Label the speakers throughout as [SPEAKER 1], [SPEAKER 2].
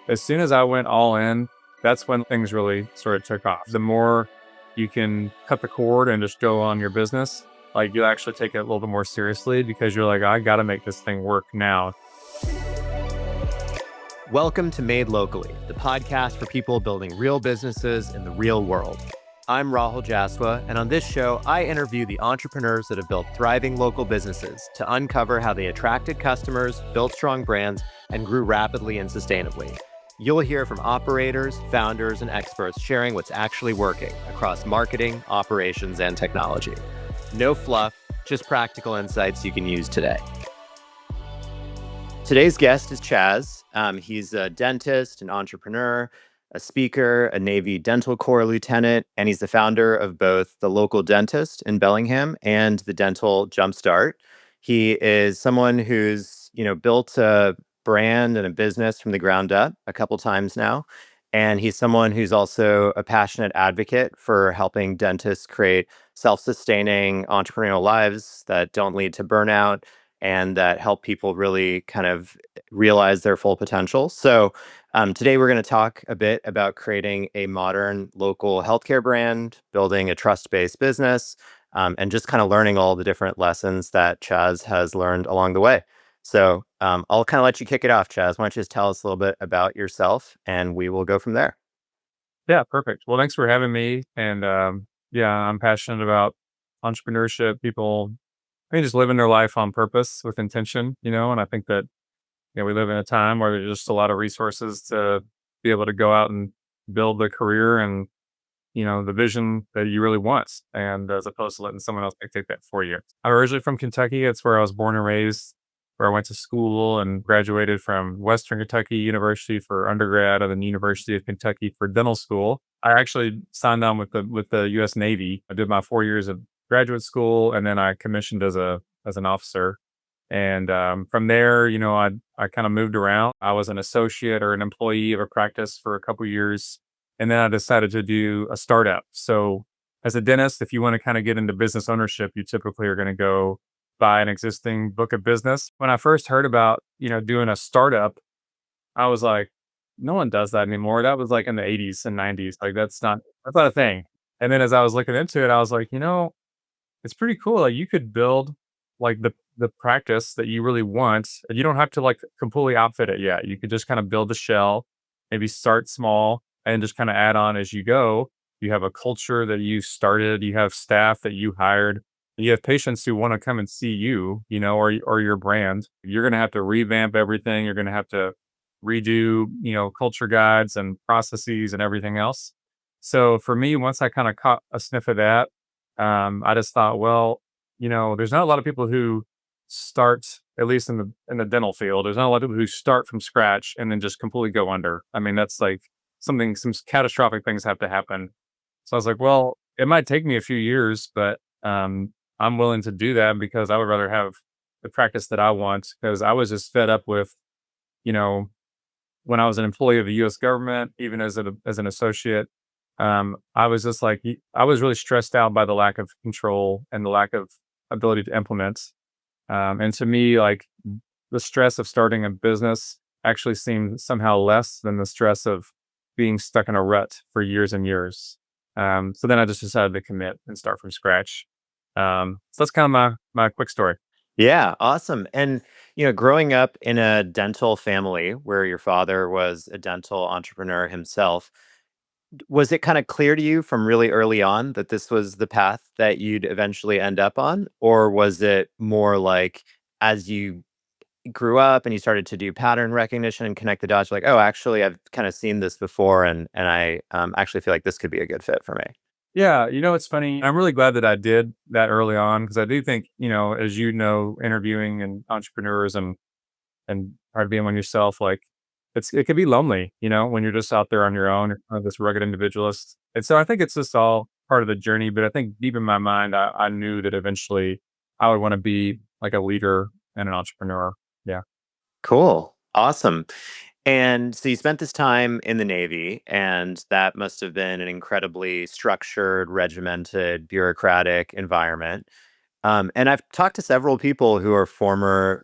[SPEAKER 1] As soon as I went all in, that's when things really sort of took off. The more you can cut the cord and just go on your business, like you actually take it a little bit more seriously because you're like, I got to make this thing work now.
[SPEAKER 2] Welcome to Made Locally, the podcast for people building real businesses in the real world. I'm Rahul Jaswa, and on this show, I interview the entrepreneurs that have built thriving local businesses to uncover how they attracted customers, built strong brands, and grew rapidly and sustainably. You'll hear from operators, founders, and experts sharing what's actually working across marketing, operations, and technology. No fluff, just practical insights you can use today. Today's guest is Chaz. He's a dentist, an entrepreneur, a speaker, a Navy Dental Corps lieutenant, and he's the founder of both the local dentist in Bellingham and the dental Jumpstart. He is someone who's, built a brand and a business from the ground up a couple times now. And he's someone who's also a passionate advocate for helping dentists create self-sustaining entrepreneurial lives that don't lead to burnout and that help people really kind of realize their full potential. So today we're going to talk a bit about creating a modern local healthcare brand, building a trust-based business, and just kind of learning all the different lessons that Chaz has learned along the way. So I'll kind of let you kick it off, Chaz. Why don't you just tell us a little bit about yourself and we will go from there.
[SPEAKER 1] Yeah, perfect. Well, thanks for having me. And yeah, I'm passionate about entrepreneurship, people, just living their life on purpose with intention, and I think that, we live in a time where there's just a lot of resources to be able to go out and build the career and, the vision that you really want. And as opposed to letting someone else dictate that for you. I'm originally from Kentucky. It's where I was born and raised, where I went to school and graduated from Western Kentucky University for undergrad and then University of Kentucky for dental school. I actually signed on with the U.S. Navy. I did my 4 years of graduate school, and then I commissioned as an officer. And from there, I kind of moved around. I was an associate or an employee of a practice for a couple years, and then I decided to do a startup. So, as a dentist, if you want to kind of get into business ownership, you typically are going to go buy an existing book of business. When I first heard about doing a startup, I was like, no one does that anymore. That was like in the 80s and 90s. Like that's not a thing. And then as I was looking into it, I was like, it's pretty cool. Like you could build like the practice that you really want. And you don't have to like completely outfit it yet. You could just kind of build the shell, maybe start small and just kind of add on as you go. You have a culture that you started, you have staff that you hired, you have patients who want to come and see you, or your brand. You're going to have to revamp everything. You're going to have to redo, culture guides and processes and everything else. So for me, once I kind of caught a sniff of that, I just thought, well, there's not a lot of people who start, at least in the dental field. There's not a lot of people who start from scratch and then just completely go under. I mean, that's like some catastrophic things have to happen. So I was like, well, it might take me a few years, but I'm willing to do that because I would rather have the practice that I want because I was just fed up with, you know, when I was an employee of the U.S. government, even as an associate, I was just like I was really stressed out by the lack of control and the lack of ability to implement. And to me, like the stress of starting a business actually seemed somehow less than the stress of being stuck in a rut for years and years. So then I just decided to commit and start from scratch. So that's kind of my quick story.
[SPEAKER 2] Yeah, awesome. And, growing up in a dental family where your father was a dental entrepreneur himself, was it kind of clear to you from really early on that this was the path that you'd eventually end up on? Or was it more like as you grew up and you started to do pattern recognition and connect the dots, you're like, oh, actually, I've kind of seen this before and I actually feel like this could be a good fit for me?
[SPEAKER 1] Yeah, it's funny. I'm really glad that I did that early on because I do think, as interviewing and entrepreneurs and try to be one yourself, like it can be lonely, when you're just out there on your own, this rugged individualist. And so I think it's just all part of the journey. But I think deep in my mind, I knew that eventually I would want to be like a leader and an entrepreneur. Yeah.
[SPEAKER 2] Cool. Awesome. And so you spent this time in the Navy, and that must have been an incredibly structured, regimented, bureaucratic environment. And I've talked to several people who are former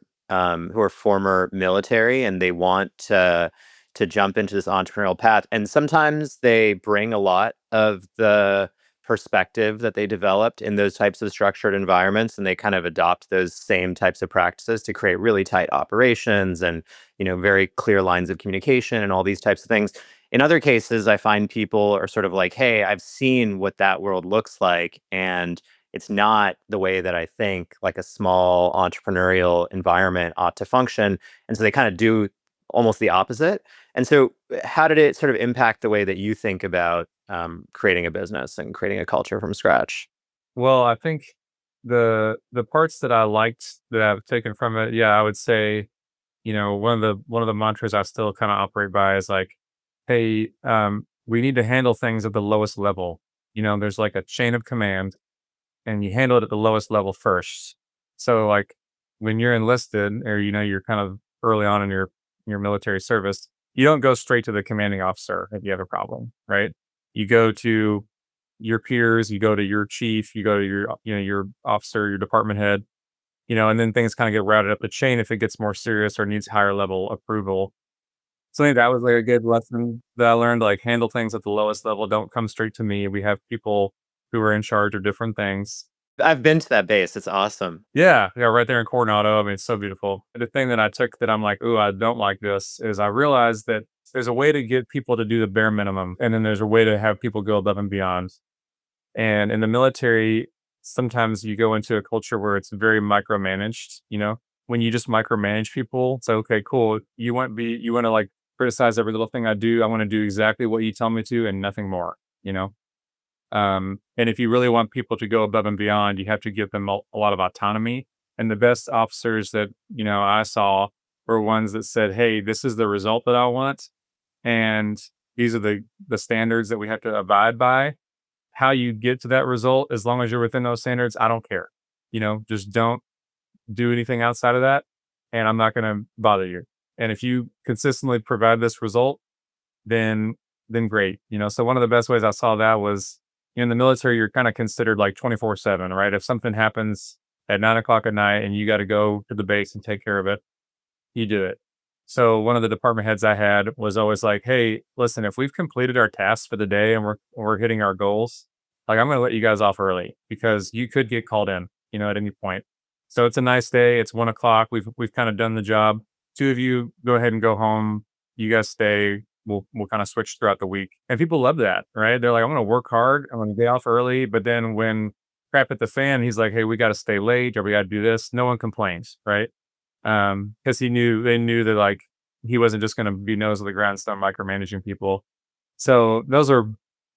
[SPEAKER 2] military, and they want to to jump into this entrepreneurial path. And sometimes they bring a lot of the perspective that they developed in those types of structured environments, and they kind of adopt those same types of practices to create really tight operations and, very clear lines of communication and all these types of things. In other cases, I find people are sort of like, hey, I've seen what that world looks like, and it's not the way that I think like a small entrepreneurial environment ought to function. And so they kind of do almost the opposite. And so, how did it sort of impact the way that you think about creating a business and creating a culture from scratch?
[SPEAKER 1] Well, I think the parts that I liked that I've taken from it, yeah, I would say, one of the mantras I still kind of operate by is like, hey, we need to handle things at the lowest level. There's like a chain of command, and you handle it at the lowest level first. So like when you're enlisted, or you're kind of early on in your military service, you don't go straight to the commanding officer if you have a problem, right? You go to your peers, you go to your chief, you go to your officer, your department head, and then things kind of get routed up the chain if it gets more serious or needs higher level approval. So I think that was like a good lesson that I learned, like handle things at the lowest level. Don't come straight to me. We have people who are in charge of different things.
[SPEAKER 2] I've been to that base. It's awesome.
[SPEAKER 1] Yeah, yeah, right there in Coronado. I mean, it's so beautiful. The thing that I took that I'm like, "Ooh, I don't like this," is I realized that there's a way to get people to do the bare minimum, and then there's a way to have people go above and beyond. And in the military, sometimes you go into a culture where it's very micromanaged, When you just micromanage people, it's okay, cool. You want to like criticize every little thing I do. I want to do exactly what you tell me to and nothing more, you know? And if you really want people to go above and beyond, you have to give them a lot of autonomy. And the best officers that, I saw were ones that said, hey, this is the result that I want. And these are the standards that we have to abide by. How you get to that result, as long as you're within those standards, I don't care. Just don't do anything outside of that. And I'm not going to bother you. And if you consistently provide this result, then great. So one of the best ways I saw that was in the military, you're kind of considered like 24/7, right? If something happens at 9 o'clock at night and you got to go to the base and take care of it, you do it. So one of the department heads I had was always like, "Hey, listen, if we've completed our tasks for the day and we're hitting our goals, like I'm going to let you guys off early because you could get called in, at any point. So it's a nice day. It's 1 o'clock. We've kind of done the job. Two of you go ahead and go home. You guys stay. We'll kind of switch throughout the week." And people love that, right? They're like, "I'm going to work hard. I'm going to get off early." But then when crap at the fan, he's like, "Hey, we got to stay late or we got to do this." No one complains, right? Because they knew that like he wasn't just going to be nose to the ground, start micromanaging people. So those are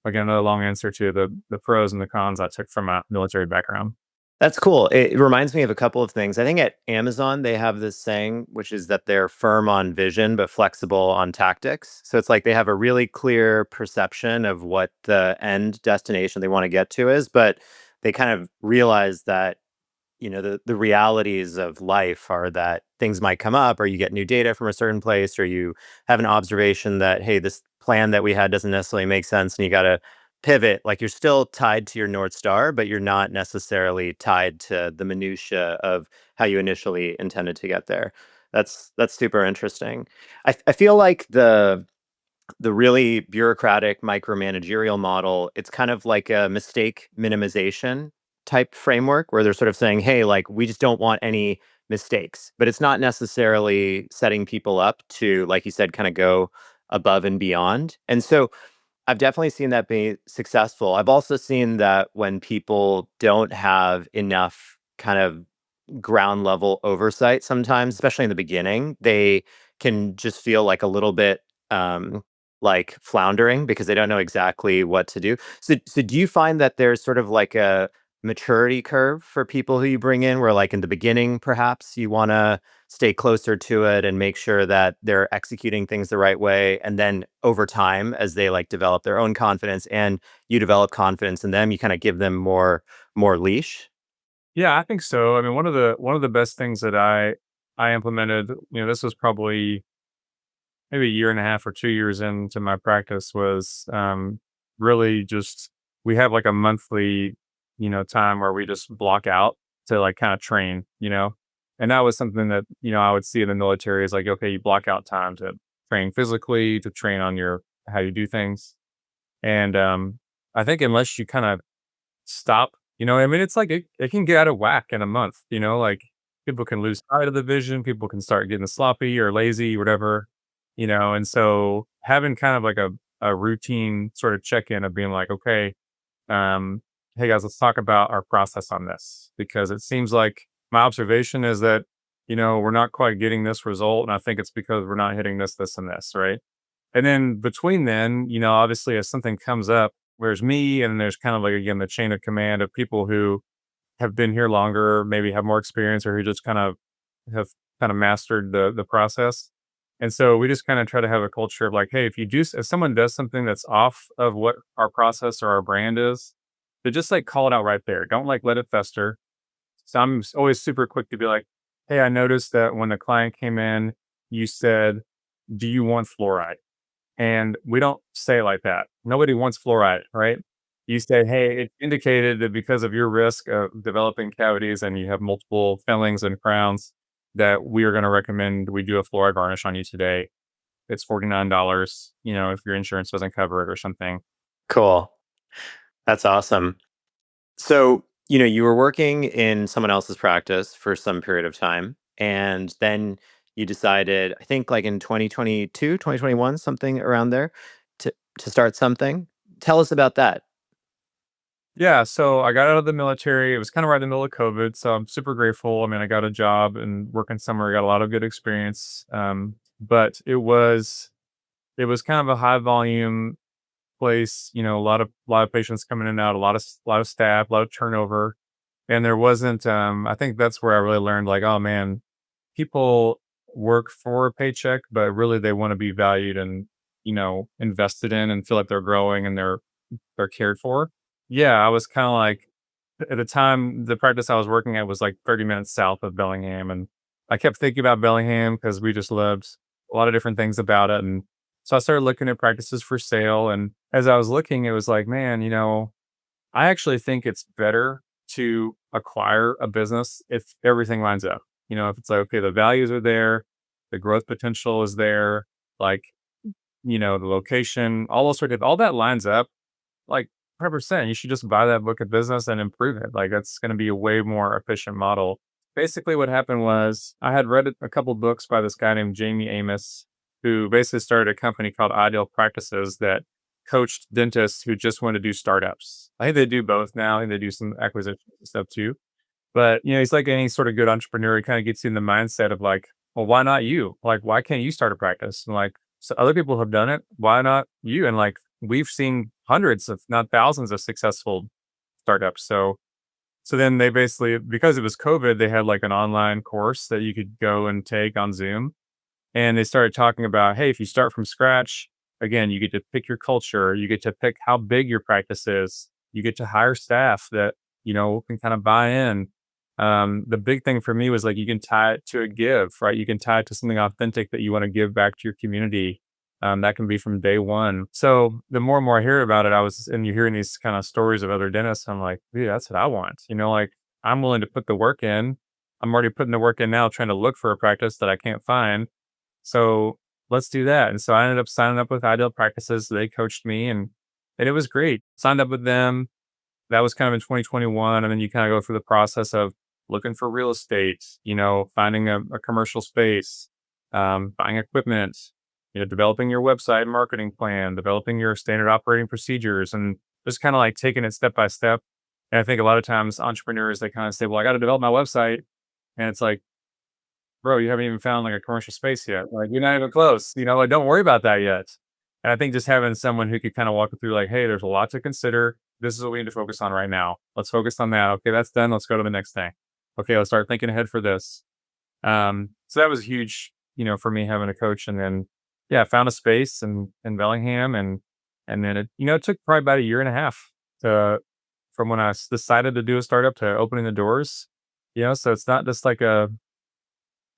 [SPEAKER 1] again another long answer to the pros and the cons I took from my military background.
[SPEAKER 2] That's cool. It reminds me of a couple of things. I think at Amazon, they have this saying, which is that they're firm on vision, but flexible on tactics. So it's like they have a really clear perception of what the end destination they want to get to is, but they kind of realize that the realities of life are that things might come up, or you get new data from a certain place, or you have an observation that, hey, this plan that we had doesn't necessarily make sense and you got to pivot. Like you're still tied to your North Star, but you're not necessarily tied to the minutia of how you initially intended to get there. That's super interesting. I feel like the really bureaucratic micromanagerial model, it's kind of like a mistake minimization type framework where they're sort of saying, hey, like we just don't want any mistakes, but it's not necessarily setting people up to, like you said, kind of go above and beyond. And so I've definitely seen that be successful. I've also seen that when people don't have enough kind of ground level oversight sometimes, especially in the beginning, they can just feel like a little bit like floundering because they don't know exactly what to do. So do you find that there's sort of like a maturity curve for people who you bring in where like in the beginning perhaps you want to stay closer to it and make sure that they're executing things the right way, and then over time as they like develop their own confidence and you develop confidence in them, you kind of give them more leash?
[SPEAKER 1] Yeah, I think so. I mean, one of the best things that I implemented, this was probably maybe a year and a half or 2 years into my practice was really just we have like a monthly, time where we just block out to like kind of train. And that was something that, I would see in the military is like, okay, you block out time to train physically, to train on your how you do things. And I think unless you kind of stop, I mean, it's like it can get out of whack in a month, like people can lose sight of the vision, people can start getting sloppy or lazy, whatever, and so having kind of like a routine sort of check in of being like, okay, um, hey guys, let's talk about our process on this because it seems like my observation is that, we're not quite getting this result. And I think it's because we're not hitting this, and this, right? And then between then, obviously as something comes up, there's me and there's kind of like again the chain of command of people who have been here longer, maybe have more experience or who just kind of have kind of mastered the process. And so we just kind of try to have a culture of like, hey, if someone does something that's off of what our process or our brand is, to just like call it out right there. Don't like let it fester. So always super quick to be like, hey, I noticed that when the client came in, you said, do you want fluoride? And we don't say it like that. Nobody wants fluoride, right? You say, hey, it indicated that because of your risk of developing cavities and you have multiple fillings and crowns, that we are going to recommend we do a fluoride varnish on you today. It's $49, if your insurance doesn't cover it or something.
[SPEAKER 2] Cool. That's awesome. So, you were working in someone else's practice for some period of time, and then you decided, I think like in 2022, 2021, something around there, to start something. Tell us about that.
[SPEAKER 1] Yeah, so I got out of the military. It was kind of right in the middle of COVID, so I'm super grateful. I mean, I got a job and working somewhere, got a lot of good experience. But it was kind of a high volume place. A lot of patients coming in and out, a lot of staff, a lot of turnover, and there wasn't. I think that's where I really learned, like, oh man, people work for a paycheck, but really they want to be valued and invested in and feel like they're growing and they're cared for. Yeah, I was kind of like at the time, the practice I was working at was like 30 minutes south of Bellingham. And I kept thinking about Bellingham because we just loved a lot of different things about it. And so I started looking at practices for sale. And as I was looking, it was like, man, I actually think it's better to acquire a business if everything lines up. If it's like, okay, the values are there, the growth potential is there, like, the location, all that lines up like 100%. You should just buy that book of business and improve it. Like that's going to be a way more efficient model. Basically, what happened was I had read a couple books by this guy named Jamie Amos, who basically started a company called Ideal Practices that coached dentists who just want to do startups. I think they do both now. I think they do some acquisitions and stuff too. But he's like any sort of good entrepreneur. He kind of gets you in the mindset of like, well, why not you? Like, why can't you start a practice? And like, so other people have done it. Why not you? And like, we've seen hundreds, if not thousands, of successful startups. So then they basically, because it was COVID, they had like an online course that you could go and take on Zoom. And they started talking about, hey, if you start from scratch, again, you get to pick your culture, you get to pick how big your practice is, you get to hire staff that, can kind of buy in. The big thing for me was like you can tie it to a give, right? You can tie it to something authentic that you want to give back to your community. That can be from day one. So the more and more I hear about it, and you're hearing these kind of stories of other dentists, I'm like, dude, that's what I want. Like I'm willing to put the work in. I'm already putting the work in now, trying to look for a practice that I can't find. So let's do that. And so I ended up signing up with Ideal Practices. They coached me and it was great. Signed up with them. That was kind of in 2021. And then you kind of go through the process of looking for real estate, finding a commercial space, buying equipment, developing your website and marketing plan, developing your standard operating procedures, and just kind of like taking it step by step. And I think a lot of times entrepreneurs, they kind of say, well, I got to develop my website. And it's like, bro, you haven't even found like a commercial space yet. Like you're not even close, like don't worry about that yet. And I think just having someone who could kind of walk you through like, hey, there's a lot to consider. This is what we need to focus on right now. Let's focus on that. Okay, that's done. Let's go to the next thing. Okay, let's start thinking ahead for this. So that was huge, for me having a coach. And then yeah, I found a space in Bellingham and then it took probably about a year and a half to from when decided to do a startup to opening the doors. So it's not just like a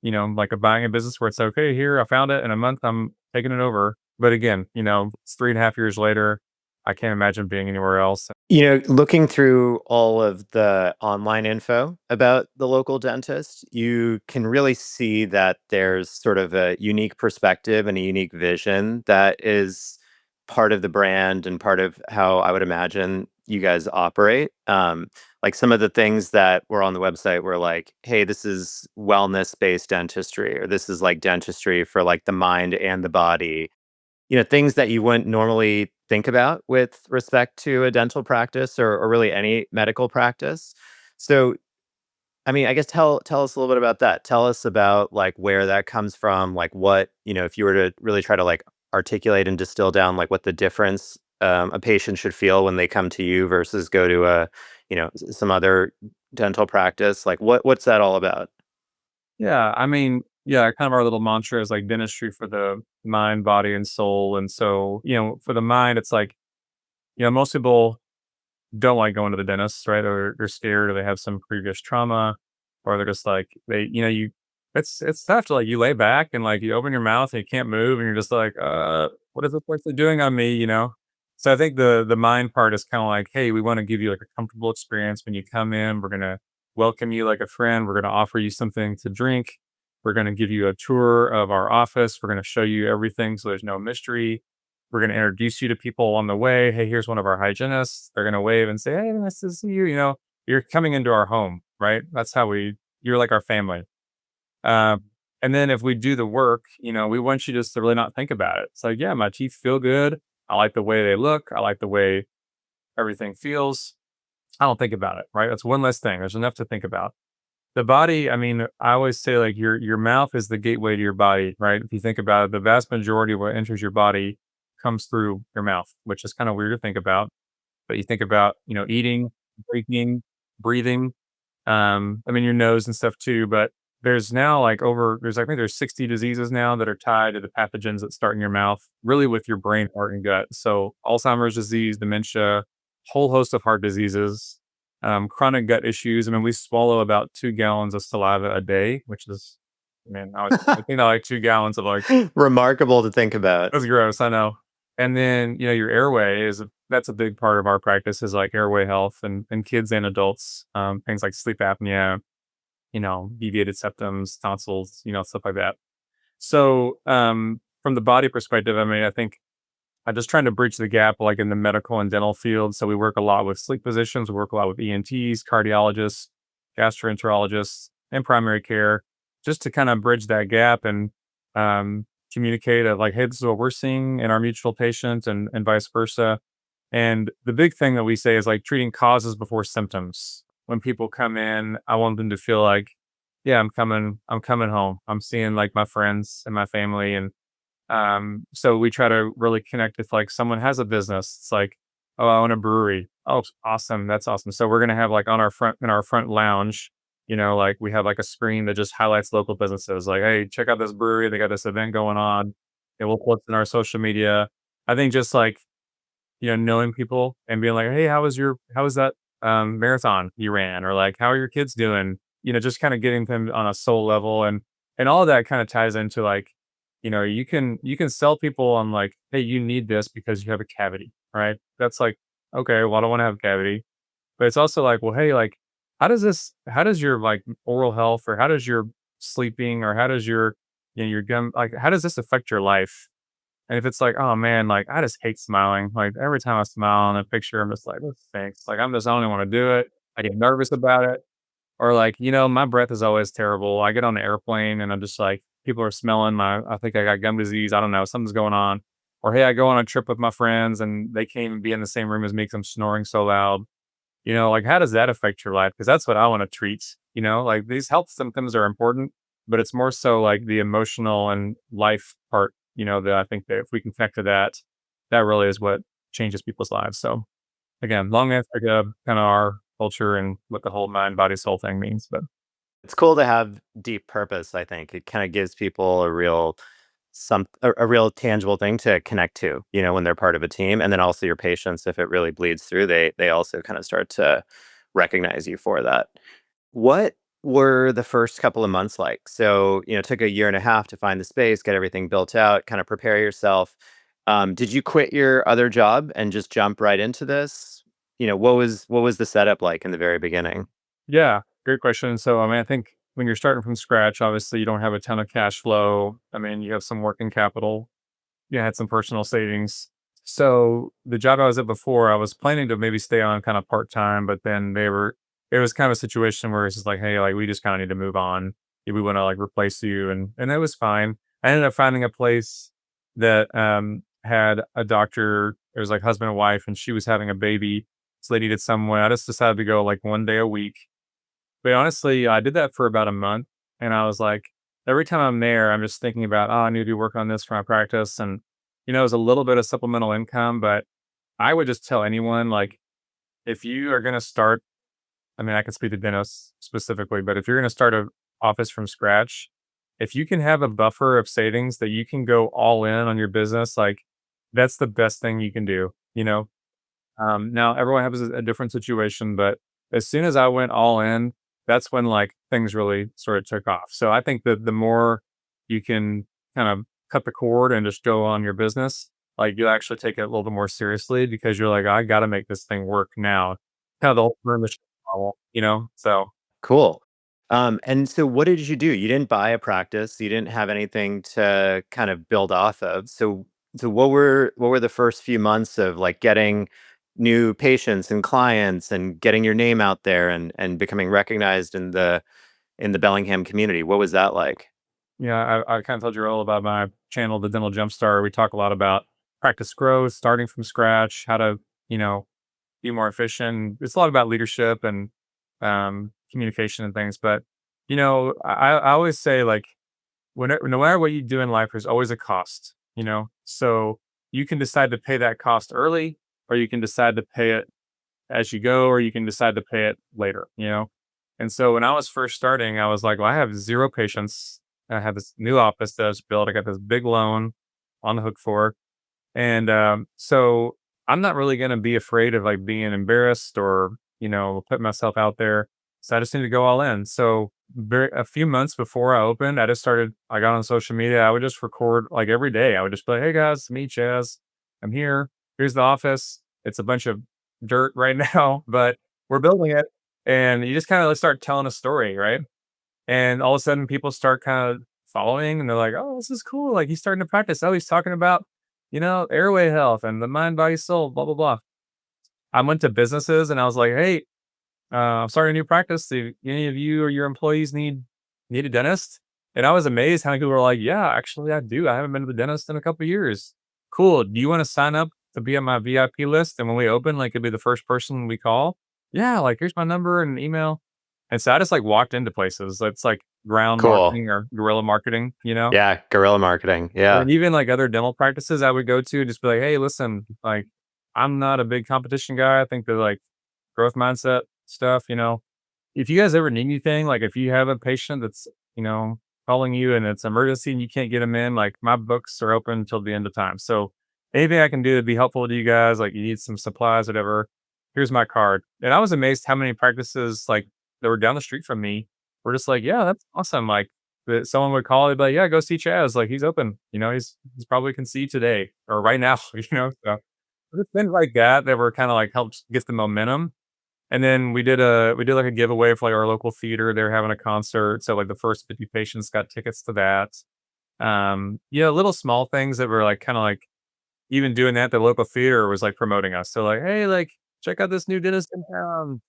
[SPEAKER 1] buying a business where it's okay, here, I found it in a month, I'm taking it over. But again, it's 3.5 years later. I can't imagine being anywhere else.
[SPEAKER 2] Looking through all of the online info about the local dentist, you can really see that there's sort of a unique perspective and a unique vision that is part of the brand and part of how I would imagine you guys operate. Like some of the things that were on the website were like, hey, this is wellness based dentistry, or this is like dentistry for like the mind and the body, things that you wouldn't normally think about with respect to a dental practice or really any medical practice. So, I mean, I guess tell us a little bit about that. Tell us about like where that comes from, like what, if you were to really try to like articulate and distill down like what the difference a patient should feel when they come to you versus go to some other dental practice. Like what's that all about?
[SPEAKER 1] Yeah, I mean, yeah, kind of our little mantra is like dentistry for the mind, body, and soul. And so, for the mind, it's like, most people don't like going to the dentist, right? Or they're scared, or they have some previous trauma, or they're just like it's tough to like you lay back and like you open your mouth and you can't move, and you're just like, what is this person doing on me? So I think the mind part is kind of like, hey, we want to give you like a comfortable experience when you come in. We're gonna welcome you like a friend. We're gonna offer you something to drink. We're gonna give you a tour of our office. We're gonna show you everything, so there's no mystery. We're gonna introduce you to people on the way. Hey, here's one of our hygienists. They're gonna wave and say, "Hey, nice to see you." You're coming into our home, right? That's how you're like our family. Um, and then if we do the work, we want you just to really not think about it. It's like, yeah, my teeth feel good. I like the way they look. I like the way everything feels. I don't think about it, right? That's one less thing. There's enough to think about. The body, I mean, I always say like your mouth is the gateway to your body, right? If you think about it, the vast majority of what enters your body comes through your mouth, which is kind of weird to think about. But you think about, eating, drinking, breathing, I mean your nose and stuff too. But there's now like I think there's 60 diseases now that are tied to the pathogens that start in your mouth, really with your brain, heart, and gut. So Alzheimer's disease, dementia, whole host of heart diseases, chronic gut issues. I mean, we swallow about 2 gallons of saliva a day, which is, man, I think I like 2 gallons of like,
[SPEAKER 2] Remarkable to think about.
[SPEAKER 1] that's gross. I know. And then, your airway that's a big part of our practice is like airway health and kids and adults, things like sleep apnea, deviated septums, tonsils, stuff like that. So, from the body perspective, I mean, I think I'm just trying to bridge the gap, like in the medical and dental field. So we work a lot with sleep physicians, we work a lot with ENTs, cardiologists, gastroenterologists, and primary care, just to kind of bridge that gap and communicate of like, hey, this is what we're seeing in our mutual patients, and vice versa. And the big thing that we say is like treating causes before symptoms. When people come in, I want them to feel like, yeah, I'm coming home. I'm seeing like my friends and my family, and so we try to really connect if like someone has a business. It's like, oh, I own a brewery. Oh, awesome. That's awesome. So we're gonna have like in our front lounge, like we have like a screen that just highlights local businesses. Like, hey, check out this brewery. They got this event going on. It will post in our social media. I think just like, knowing people and being like, hey, how was that marathon you ran? Or like, how are your kids doing? Just kind of getting them on a soul level, and all of that kind of ties into like, you can sell people on like, hey, you need this because you have a cavity, right? That's like, okay, well, I don't want to have a cavity. But it's also like, well, hey, like, how does your like oral health, or how does your sleeping, or how does your gum, like, how does this affect your life? And if it's like, oh man, like I just hate smiling. Like every time I smile in a picture, I'm just like, this stinks. Like I don't even want to do it. I get nervous about it. Or like, my breath is always terrible. I get on the airplane and I'm just like, people are smelling I think I got gum disease. I don't know. Something's going on. Or hey, I go on a trip with my friends and they can't even be in the same room as me because I'm snoring so loud. Like how does that affect your life? Because that's what I want to treat. Like these health symptoms are important, but it's more so like the emotional and life part, that I think that if we can connect to that, that really is what changes people's lives. So again, long answer to kind of our culture and what the whole mind, body, soul thing means. But
[SPEAKER 2] It's cool to have deep purpose, I think. It kinda gives people a real tangible thing to connect to, when they're part of a team, and then also your patients, if it really bleeds through, they also kinda start to recognize you for that. What were the first couple of months like? So, it took a year and a half to find the space, get everything built out, kinda prepare yourself. Did you quit your other job and just jump right into this? What was the setup like in the very beginning?
[SPEAKER 1] Yeah, great question. So, I mean, I think when you're starting from scratch, obviously you don't have a ton of cash flow. I mean, you have some working capital. You had some personal savings. So the job I was at before, I was planning to maybe stay on kind of part time, but then it was kind of a situation where it's just like, hey, like we just kind of need to move on. We want to like replace you, and that was fine. I ended up finding a place that had a doctor. It was like husband and wife, and she was having a baby, so they needed someone. I just decided to go like 1 day a week, but honestly, I did that for about a month, and I was like, every time I'm there, I'm just thinking about, oh, I need to work on this for my practice, and it was a little bit of supplemental income, but I would just tell anyone like, if you are going to start, I mean, I can speak to dentists specifically, but if you're going to start a office from scratch, if you can have a buffer of savings that you can go all in on your business, like that's the best thing you can do. Now everyone has a different situation, but as soon as I went all in, that's when like things really sort of took off. So I think that the more you can kind of cut the cord and just go on your business, like you actually take it a little bit more seriously because you're like, I got to make this thing work now. Kind of the whole permission model. So
[SPEAKER 2] Cool. And so what did you do? You didn't buy a practice. You didn't have anything to kind of build off of. So what were the first few months of like getting new patients and clients and getting your name out there and becoming recognized in the Bellingham community? What was that like?
[SPEAKER 1] yeah, I kind of told you all about my channel, the Dental Jumpstart. We talk a lot about practice growth, starting from scratch, how to, you know, be more efficient. It's a lot about leadership and communication and things. But I always say like, no matter what you do in life, there's always a cost. So you can decide to pay that cost early, or you can decide to pay it as you go, or you can decide to pay it later. And so when I was first starting, I was like, well, I have zero patience. I have this new office that I was built. I got this big loan on the hook for, and, so I'm not really gonna be afraid of, like, being embarrassed or, putting myself out there. So I just need to go all in. So a few months before I opened, I got on social media. I would just record, like, every day. I would just be like, "Hey, guys, it's me, Chaz. I'm here. Here's the office. It's a bunch of dirt right now, but we're building it." And you just kinda start telling a story, right? And all of a sudden, people start kind of following, and they're like, "Oh, this is cool. Like he's starting to practice. Oh, he's talking about, airway health and the mind, body, soul, blah blah blah." I went to businesses and I was like, "Hey, I'm starting a new practice. Do any of you or your employees need a dentist?" And I was amazed how many people were like, "Yeah, actually, I do. I haven't been to the dentist in a couple of years. Cool. Do you want to sign up to be on my VIP list? And when we open, like, it'd be the first person we call." Yeah, like here's my number and email. And so I just like walked into places. It's like ground
[SPEAKER 2] Cool.
[SPEAKER 1] marketing or guerrilla marketing.
[SPEAKER 2] Yeah, guerrilla marketing. Yeah.
[SPEAKER 1] And even like other dental practices I would go to and just be like, hey, listen, like I'm not a big competition guy. I think the like growth mindset stuff. If you guys ever need anything, like if you have a patient that's, you know, calling you and it's emergency and you can't get them in, like my books are open until the end of time. So anything I can do to be helpful to you guys, like you need some supplies, whatever, here's my card. And I was amazed how many practices like that were down the street from me were just like, yeah, that's awesome. Like that someone would call, they'd be like, yeah, go see Chaz. Like he's open. He's probably can see today or right now. So it's things like that were kind of like helps get the momentum. And then we did like a giveaway for like our local theater. They were having a concert. So like the first 50 patients got tickets to that. Little small things that were like kind of like even doing that, the local theater was like promoting us. So like, hey, like check out this new dentist in town.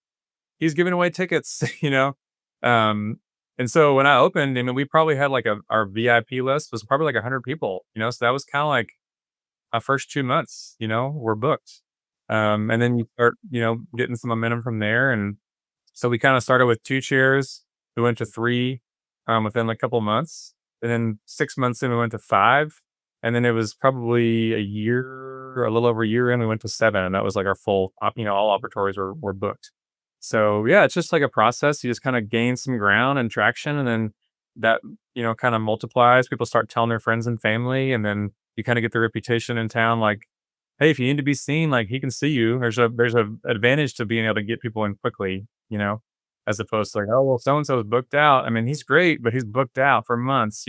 [SPEAKER 1] He's giving away tickets, you know? Um, and so when I opened, I mean, we probably had like our VIP list was probably like 100 people. So that was kind of like our first 2 months, were booked. And then you start, getting some momentum from there. And so we kind of started with 2 chairs. We went to three within a couple months. And then 6 months in, we went to five. And then it was probably a little over a year in, we went to seven. And that was like our full, all operatories were booked. So yeah, it's just like a process. You just kind of gain some ground and traction. And then that, kind of multiplies. People start telling their friends and family. And then you kind of get the reputation in town like, hey, if you need to be seen, like he can see you. There's a advantage to being able to get people in quickly, as opposed to like, oh well, so and so is booked out. I mean, he's great, but he's booked out for months.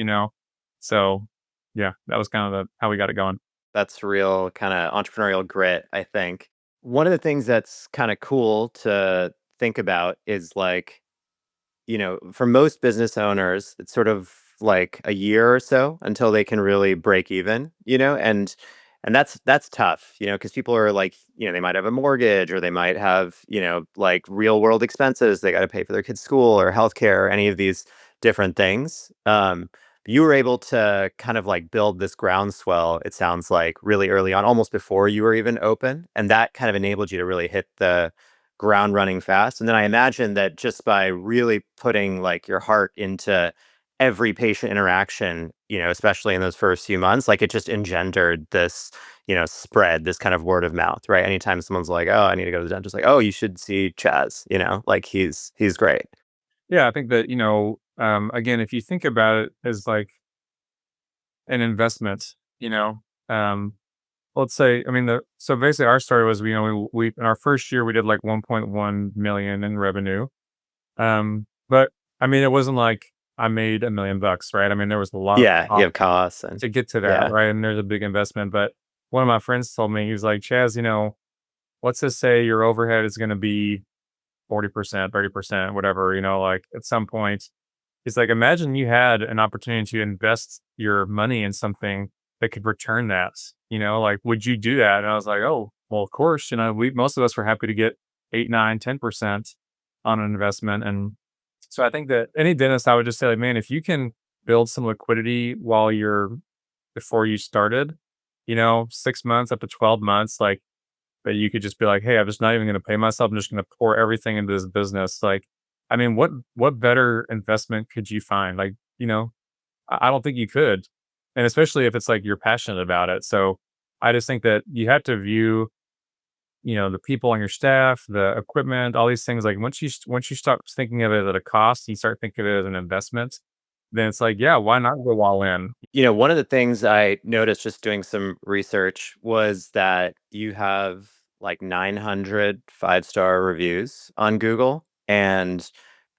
[SPEAKER 1] So yeah, that was kind of how we got it going.
[SPEAKER 2] That's real kind of entrepreneurial grit, I think. One of the things that's kind of cool to think about is like, for most business owners, it's sort of like a year or so until they can really break even, and that's tough, because people are like, they might have a mortgage or they might have, like real world expenses. They got to pay for their kids' school or healthcare or any of these different things. You were able to kind of like build this groundswell, it sounds like, really early on, almost before you were even open. And that kind of enabled you to really hit the ground running fast. And then I imagine that just by really putting like your heart into every patient interaction, especially in those first few months, like it just engendered this, spread, this kind of word of mouth, right? Anytime someone's like, "Oh, I need to go to the dentist," like, "Oh, you should see Chaz," like he's great.
[SPEAKER 1] Yeah, I think that, again, if you think about it as like an investment, um, let's say, I mean, so basically our story was, we in our first year we did like 1.1 million in revenue. But I mean, it wasn't like I made $1 million, right? I mean, there was a lot of
[SPEAKER 2] Yeah, you
[SPEAKER 1] cost
[SPEAKER 2] have costs and
[SPEAKER 1] to get to that,
[SPEAKER 2] yeah.
[SPEAKER 1] right? And there's a big investment. But one of my friends told me, he was like, Chaz, let's just say your overhead is going to be 40%, 30%, whatever, like at some point. He's like, imagine you had an opportunity to invest your money in something that could return that, like, would you do that? And I was like, oh, well, of course, most of us were happy to get 8, 9, 10% on an investment. And so I think that any dentist, I would just say, like, man, if you can build some liquidity before you started, 6 months up to 12 months, like, that you could just be like, "Hey, I'm just not even gonna pay myself. I'm just gonna pour everything into this business." Like, I mean, what better investment could you find? Like, I don't think you could. And especially if it's like you're passionate about it. So I just think that you have to view, the people on your staff, the equipment, all these things. Like once you start thinking of it at a cost, you start thinking of it as an investment, then it's like, yeah, why not go all in?
[SPEAKER 2] One of the things I noticed just doing some research was that you have like 900 five-star reviews on Google, and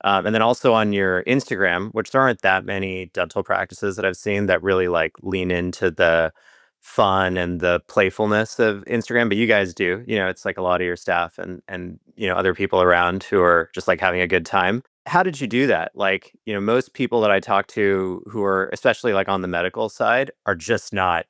[SPEAKER 2] then also on your Instagram, which there aren't that many dental practices that I've seen that really like lean into the fun and the playfulness of Instagram, but you guys do. It's like a lot of your staff and other people around who are just like having a good time. How did you do that? Like, most people that I talk to who are especially like on the medical side are just not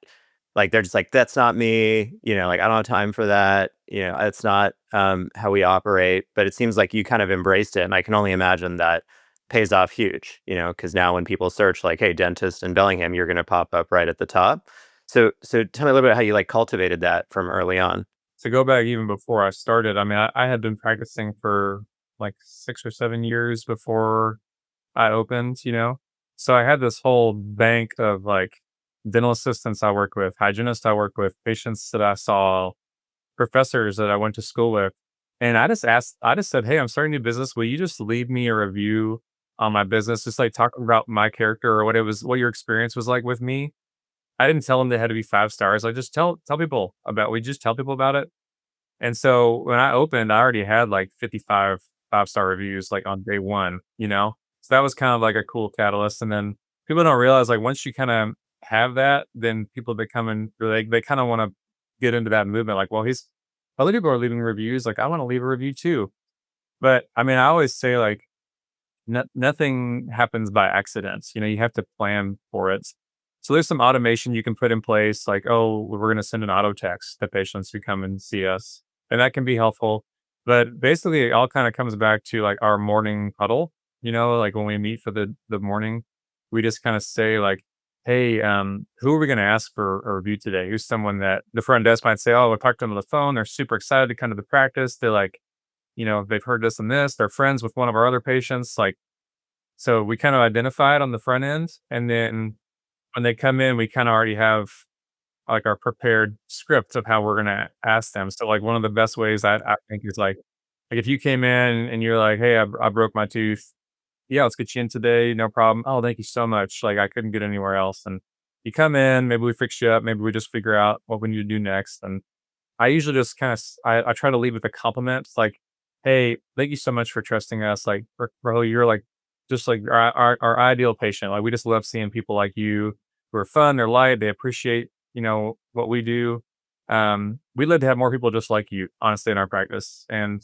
[SPEAKER 2] like they're just like, that's not me, like I don't have time for that. It's not how we operate. But it seems like you kind of embraced it. And I can only imagine that pays off huge, because now when people search like, hey, dentist in Bellingham, you're gonna pop up right at the top. So tell me a little bit how you like cultivated that from early on.
[SPEAKER 1] To go back even before I started, I mean, I had been practicing for like 6 or 7 years before I opened, So I had this whole bank of like dental assistants I work with, hygienists I work with, patients that I saw, professors that I went to school with. And I just said, "Hey, I'm starting a new business. Will you just leave me a review on my business? Just like talk about my character or what your experience was like with me." I didn't tell them they had to be 5 stars. I just tell people about we just tell people about it. And so when I opened, I already had like 55 5-star reviews like on day one, So that was kind of like a cool catalyst. And then people don't realize like once you kind of have that, then people becoming like they kind of want to get into that movement. Like, well, he's other people are leaving reviews. Like, I want to leave a review too. But I mean, I always say like nothing happens by accident. You have to plan for it. So there's some automation you can put in place, like, oh, we're going to send an auto text to patients who come and see us, and that can be helpful. But basically, it all kind of comes back to like our morning huddle. Like when we meet for the morning, we just kind of say like, hey, who are we going to ask for a review today? Who's someone that the front desk might say, oh, I talked to them on the phone. They're super excited to come to the practice. They're like, they've heard this and this. They're friends with one of our other patients. Like, so we kind of identify it on the front end. And then when they come in, we kind of already have like our prepared script of how we're going to ask them. So, like, one of the best ways I think is like if you came in and you're like, hey, I broke my tooth. Yeah, let's get you in today. No problem. Oh, thank you so much. Like, I couldn't get anywhere else. And you come in, maybe we fix you up. Maybe we just figure out what we need to do next. And I usually just kind of I try to leave with a compliment. It's like, "Hey, thank you so much for trusting us. Like, bro, you're like just like our ideal patient. Like, we just love seeing people like you who are fun, they're light, they appreciate what we do. We'd love to have more people just like you, honestly, in our practice. And,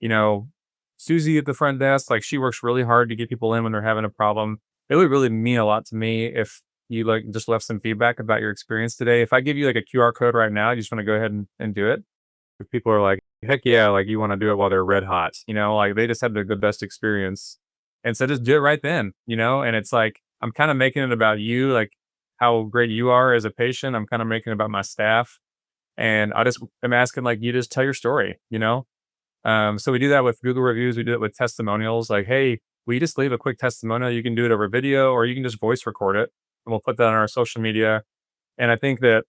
[SPEAKER 1] you know, Susie at the front desk, like she works really hard to get people in when they're having a problem. It would really mean a lot to me if you like just left some feedback about your experience today. If I give you like a QR code right now, you just want to go ahead and do it. If people are like, heck yeah, like you want to do it while they're red hot, like they just had the best experience. And so just do it right then, and it's like, I'm kind of making it about you, like how great you are as a patient. I'm kind of making it about my staff. And I just am asking like you just tell your story. So we do that with Google reviews. We do it with testimonials. Like, hey, will you just leave a quick testimonial? You can do it over video or you can just voice record it and we'll put that on our social media. And I think that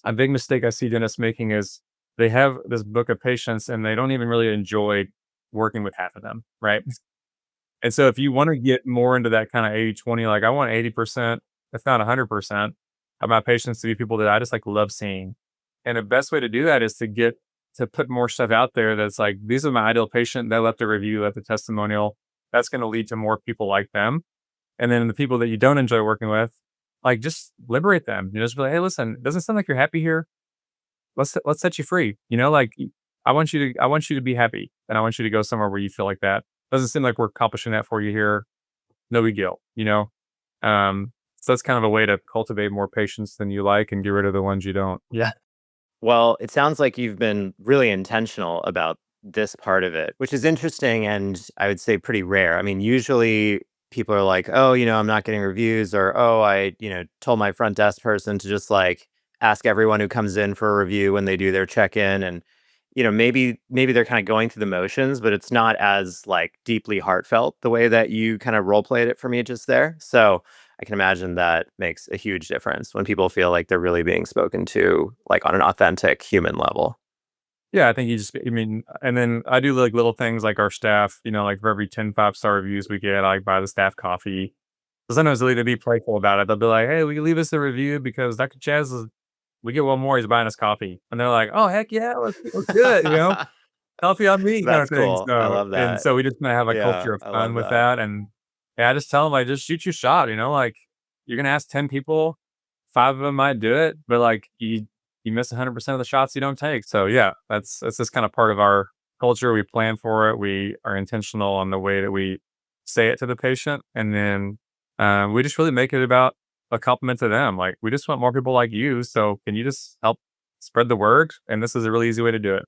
[SPEAKER 1] a big mistake I see dentists making is they have this book of patients and they don't even really enjoy working with half of them, right? And so if you want to get more into that kind of 80-20, like I want 80%, if not 100% of my patients to be people that I just like love seeing. And the best way to do that is to put more stuff out there that's like, these are my ideal patient. They left a review, left a testimonial. That's going to lead to more people like them. And then the people that you don't enjoy working with, like just liberate them. You just be like, hey, listen, doesn't sound like you're happy here. Let's set you free. I want you to be happy, and I want you to go somewhere where you feel like that. Doesn't seem like we're accomplishing that for you here. No big deal. So that's kind of a way to cultivate more patience than you like and get rid of the ones you don't. Yeah.
[SPEAKER 2] Well, it sounds like you've been really intentional about this part of it, which is interesting and I would say pretty rare. I mean, usually people are like, "Oh, I'm not getting reviews," or "Oh, I told my front desk person to just like ask everyone who comes in for a review when they do their check-in." And maybe they're kind of going through the motions, but it's not as like deeply heartfelt the way that you kind of role played it for me just there. So, I can imagine that makes a huge difference when people feel like they're really being spoken to, like, on an authentic human level.
[SPEAKER 1] Yeah, I think I mean, and then I do like little things like our staff, like for every 10 5-star reviews we get, I like buy the staff coffee. Sometimes they'll either be playful about it. They'll be like, hey, will you leave us a review because Dr. Chaz is, we get one more, he's buying us coffee. And they're like, oh, heck yeah, let's do it. Healthy on me kind
[SPEAKER 2] That's
[SPEAKER 1] of thing.
[SPEAKER 2] cool. I
[SPEAKER 1] So
[SPEAKER 2] love
[SPEAKER 1] and
[SPEAKER 2] that.
[SPEAKER 1] so we just kinda have a
[SPEAKER 2] Yeah,
[SPEAKER 1] culture of
[SPEAKER 2] I
[SPEAKER 1] fun
[SPEAKER 2] love
[SPEAKER 1] with
[SPEAKER 2] that.
[SPEAKER 1] that, and, yeah, I just tell them, like, "Just shoot your shot," like, you're gonna ask 10 people, 5 of them might do it, but, like, you miss 100% of the shots you don't take. So, yeah, that's just kinda part of our culture. We plan for it. We are intentional on the way that we say it to the patient, and then, we just really make it about a compliment to them. Like, "We just want more people like you, so can you just help spread the word?" And this is a really easy way to do it.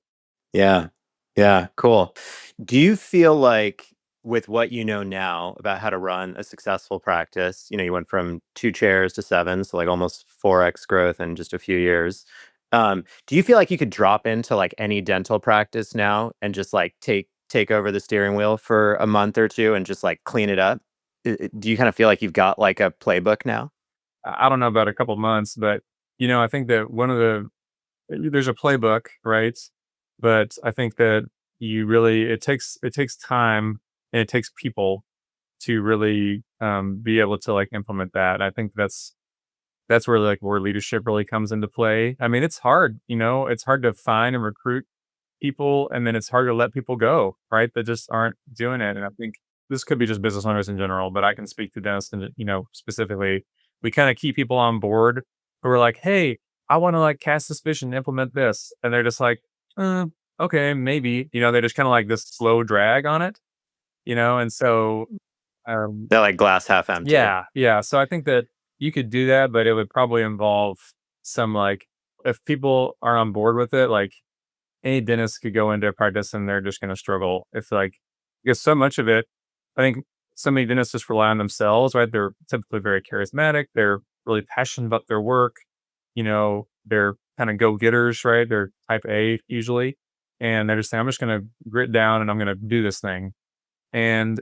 [SPEAKER 2] Yeah. Yeah, cool. Do you feel like with what you know now about how to run a successful practice, you went from 2 chairs to 7, so, like, almost 4x growth in just a few years. Do you feel like you could drop into, like, any dental practice now and just, like, take over the steering wheel for a month or 2 and just, like, clean it up? Do you kinda feel like you've got, like, a playbook now?
[SPEAKER 1] I don't know about a couple months, but I think that there's a playbook, right? But I think that it takes time and it takes people to really be able to like implement that. I think that's where like where leadership really comes into play. I mean, it's hard, it's hard to find and recruit people, and then it's hard to let people go, right? That just aren't doing it. And I think this could be just business owners in general, but I can speak to dentists and specifically, we kind of keep people on board who are like, hey, I want to like cast suspicion, implement this, and they're just like, uh, okay, maybe, they're just kind of like this slow drag on it, and so um,
[SPEAKER 2] They're, like, glass half empty.
[SPEAKER 1] yeah, yeah. So I think that you could do that, but it would probably involve some like if people are on board with it, like any dentist could go into a practice and they're just going to struggle if like because so much of it, I think so many dentists just rely on themselves, right? They're typically very charismatic. They're really passionate about their work. They're kind of go getters, right? They're type A usually, and they're just saying, I'm just going to grit down and I'm going to do this thing. And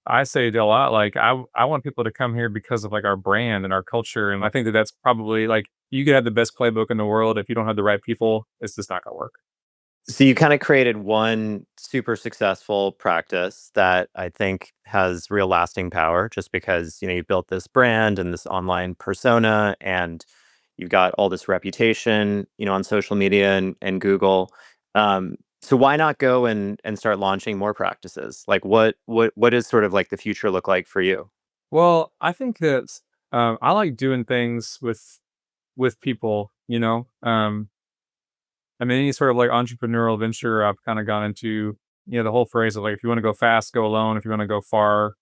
[SPEAKER 1] I say it a lot, like I want people to come here because of like our brand and our culture, and I think that that's probably like you could have the best playbook in the world if you don't have the right people, it's just not gonna work.
[SPEAKER 2] So you kinda created one super successful practice that I think has real lasting power just because, you built this brand and this online persona, and you've got all this reputation, on social media and Google. So why not go and start launching more practices? Like, what is sort of like the future look like for you?
[SPEAKER 1] Well, I think that I like doing things with. with people, I mean, any sort of like entrepreneurial venture I've kind of gone into, the whole phrase of like, if you want to go fast, go alone. If you want to go far,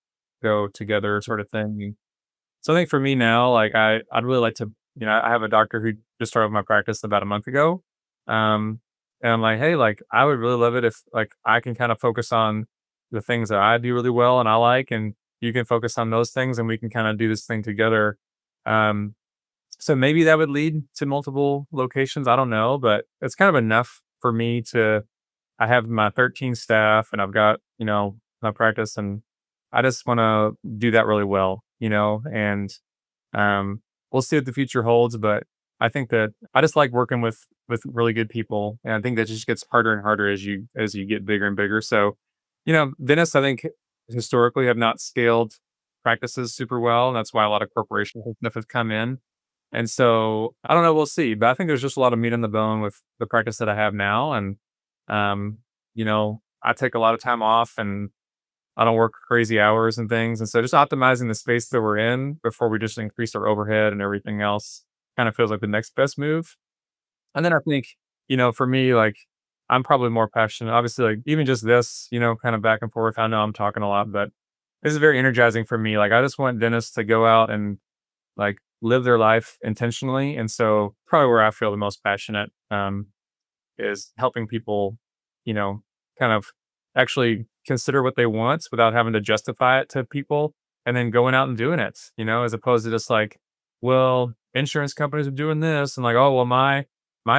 [SPEAKER 1] go together sort of thing. So I think for me now, like I'd really like to, I have a doctor who just started my practice about a month ago. Um, and I'm like, hey, like I would really love it if like I can kind of focus on the things that I do really well and I like, and you can focus on those things and we can kind of do this thing together. Um, so maybe that would lead to multiple locations. I don't know, but it's kind of enough for me to I have my 13 staff and I've got, my practice and I just want to do that really well, and um we'll see what the future holds, but I think that I just like working with really good people and I think that just gets harder and harder as you get bigger and bigger. So, dentists I think historically have not scaled practices super well, and that's why a lot of corporations and stuff have come in. And so I don't know, we'll see. But I think there's just a lot of meat on the bone with the practice that I have now. And I take a lot of time off and I don't work crazy hours and things. And so just optimizing the space that we're in before we just increase our overhead and everything else kind of feels like the next best move. And then I think, for me, like I'm probably more passionate. Obviously, like even just this, kind of back and forth. I know I'm talking a lot, but this is very energizing for me. Like I just want dentists to go out and like live their life intentionally. And so probably where I feel the most passionate is helping people, you know, kind of actually consider what they want without having to justify it to people and then going out and doing it, as opposed to just like, well, insurance companies are doing this and like, oh, well, my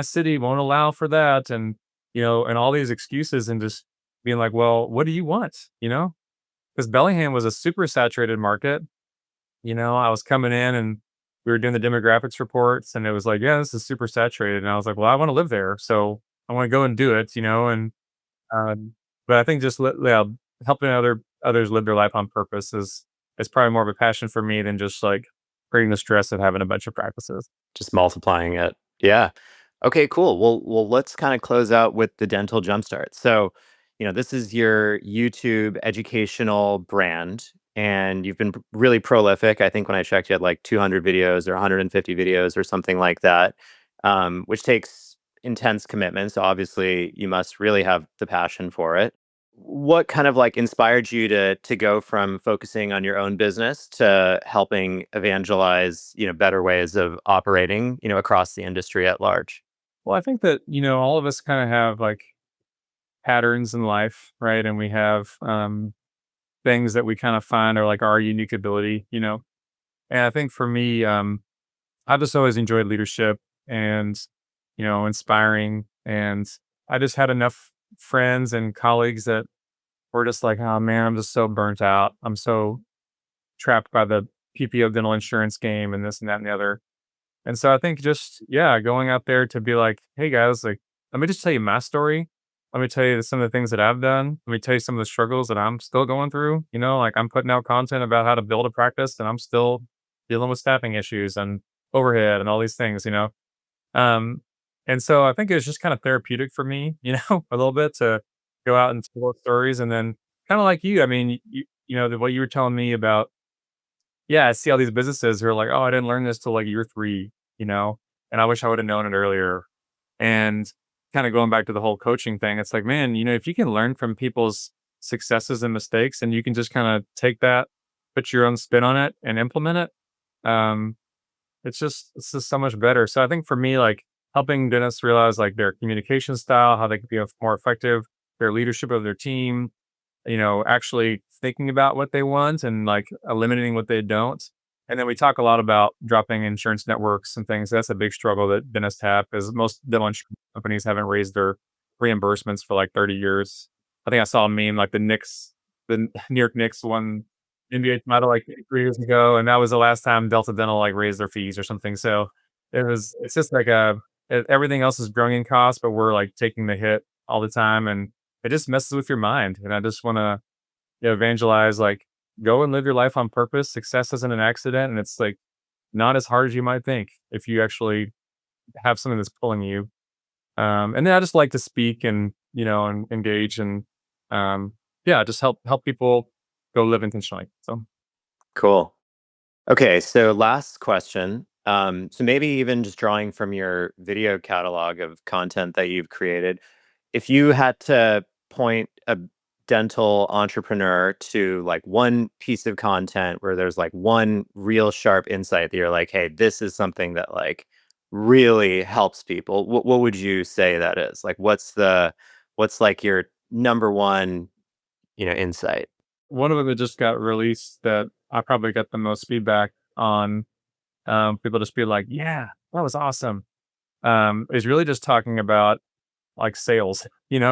[SPEAKER 1] city won't allow for that. And, and all these excuses and just being like, well, what do you want? Because Bellingham was a super saturated market. I was coming in and we were doing the demographics reports and it was like, yeah, this is super saturated. And I was like, well, I want to live there. So I want to go and do it, and, um, but I think just yeah, helping others live their life on purpose is probably more of a passion for me than just like creating the stress of having a bunch of practices.
[SPEAKER 2] Just multiplying it. Yeah. Okay, cool. Well, let's kind of close out with the dental jumpstart. So, this is your YouTube educational brand, and you've been really prolific. I think when I checked, you had like 200 videos or 150 videos or something like that, which takes intense commitment. So obviously, you must really have the passion for it. What kind of like inspired you to go from focusing on your own business to helping evangelize, better ways of operating, across the industry at large?
[SPEAKER 1] Well, I think that, all of us kind of have like patterns in life, right? And we have things that we kind of find are like our unique ability. And I think for me, I've just always enjoyed leadership and, inspiring. And I just had enough friends and colleagues that were just like, oh man, I'm just so burnt out. I'm so trapped by the PPO dental insurance game and this and that and the other. And so I think just, yeah, going out there to be like, hey guys, like, let me just tell you my story. Let me tell you some of the things that I've done. Let me tell you some of the struggles that I'm still going through. Like I'm putting out content about how to build a practice and I'm still dealing with staffing issues and overhead and all these things. Um, and so I think it's just kind of therapeutic for me, a little bit to go out and tell stories. And then kind of like you, I mean, what you were telling me about, yeah, I see all these businesses who are like, "Oh, I didn't learn this till like year 3," you know, and I wish I would have known it earlier. And kind of going back to the whole coaching thing, it's like, man, if you can learn from people's successes and mistakes and you can just kind of take that, put your own spin on it and implement it, it's just so much better. So I think for me, like helping dentists realize like their communication style, how they can be more effective, their leadership of their team, actually thinking about what they want and like eliminating what they don't. And then we talk a lot about dropping insurance networks and things. That's a big struggle that dentists have because most dental insurance companies haven't raised their reimbursements for like 30 years. I think I saw a meme like the New York Knicks won NBA title like 3 years ago, and that was the last time Delta Dental like raised their fees or something. So it's just like everything else is growing in cost, but we're like taking the hit all the time, and it just messes with your mind. And I just want to evangelize, like, go and live your life on purpose. Success isn't an accident, and it's like not as hard as you might think if you actually have something that's pulling you. And then I just like to speak and and engage and yeah, just help people go live intentionally. So
[SPEAKER 2] Cool. Okay, so last question. So maybe even just drawing from your video catalog of content that you've created, if you had to point a dental entrepreneur to like one piece of content where there's like one real sharp insight that you're like, hey, this is something that like really helps people, what would you say that is? Like, what's like your number one, insight?
[SPEAKER 1] One of them that just got released that I probably got the most feedback on, people just be like, "Yeah, that was awesome." Is really just talking about like sales,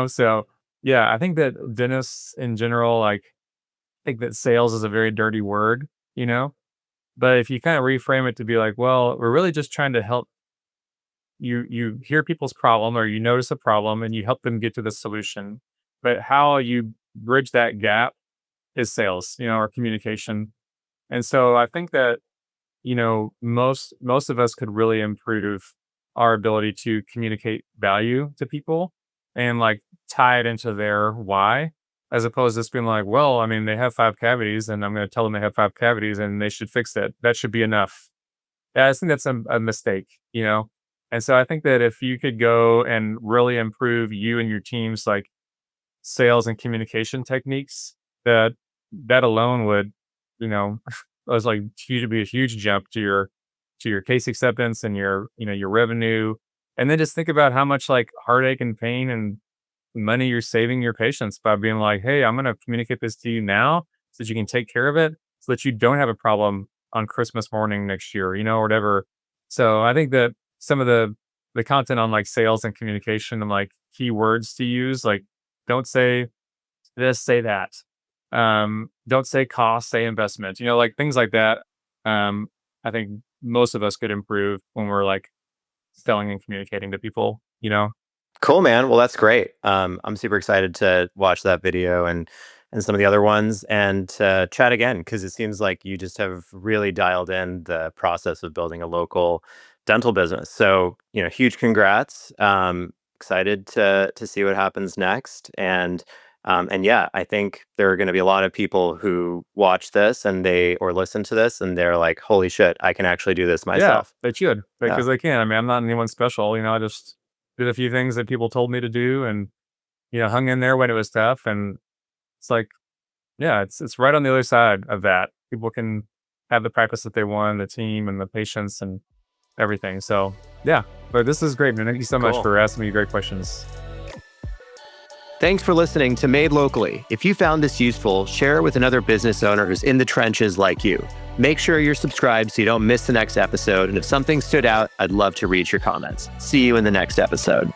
[SPEAKER 1] So yeah, I think that dentists in general, like, think that sales is a very dirty word, you know. But if you kind of reframe it to be like, well, we're really just trying to help you hear people's problem or you notice a problem and you help them get to the solution. But how you bridge that gap is sales, or communication. And so I think that, most of us could really improve our ability to communicate value to people and like tie it into their why, as opposed to just being like, well, I mean, they have five cavities and I'm going to tell them they have five cavities and they should fix it. That should be enough. Yeah, I think that's a mistake. And so I think that if you could go and really improve you and your team's like sales and communication techniques, that alone would, you know, was like huge, be a huge jump to your case acceptance and your revenue. And then just think about how much like heartache and pain and money you're saving your patients by being like, hey, I'm gonna communicate this to you now so that you can take care of it so that you don't have a problem on Christmas morning next year, or whatever. So I think that some of the content on like sales and communication and like keywords to use, like don't say this, say that. Don't say cost, say investment. Like things like that. I think most of us could improve when we're like selling and communicating to people.
[SPEAKER 2] Cool, man. Well, that's great. I'm super excited to watch that video and some of the other ones and to chat again because it seems like you just have really dialed in the process of building a local dental business. So, huge congrats. Excited to see what happens next. And yeah, I think there are going to be a lot of people who watch this or listen to this and they're like, holy shit, I can actually do this
[SPEAKER 1] Yeah,
[SPEAKER 2] myself.
[SPEAKER 1] they should
[SPEAKER 2] Yeah.
[SPEAKER 1] because they can. I mean, I'm not anyone special. I just did a few things that people told me to do, and hung in there when it was tough. And it's like, yeah, it's right on the other side of that. People can have the practice that they want, the team and the patience and everything. So yeah, but this is great, man. Thank you so much
[SPEAKER 2] Cool.
[SPEAKER 1] for asking me great questions.
[SPEAKER 2] Thanks for listening to Made Locally. If you found this useful, share it with another business owner who's in the trenches like you. Make sure you're subscribed so you don't miss the next episode. And if something stood out, I'd love to read your comments. See you in the next episode.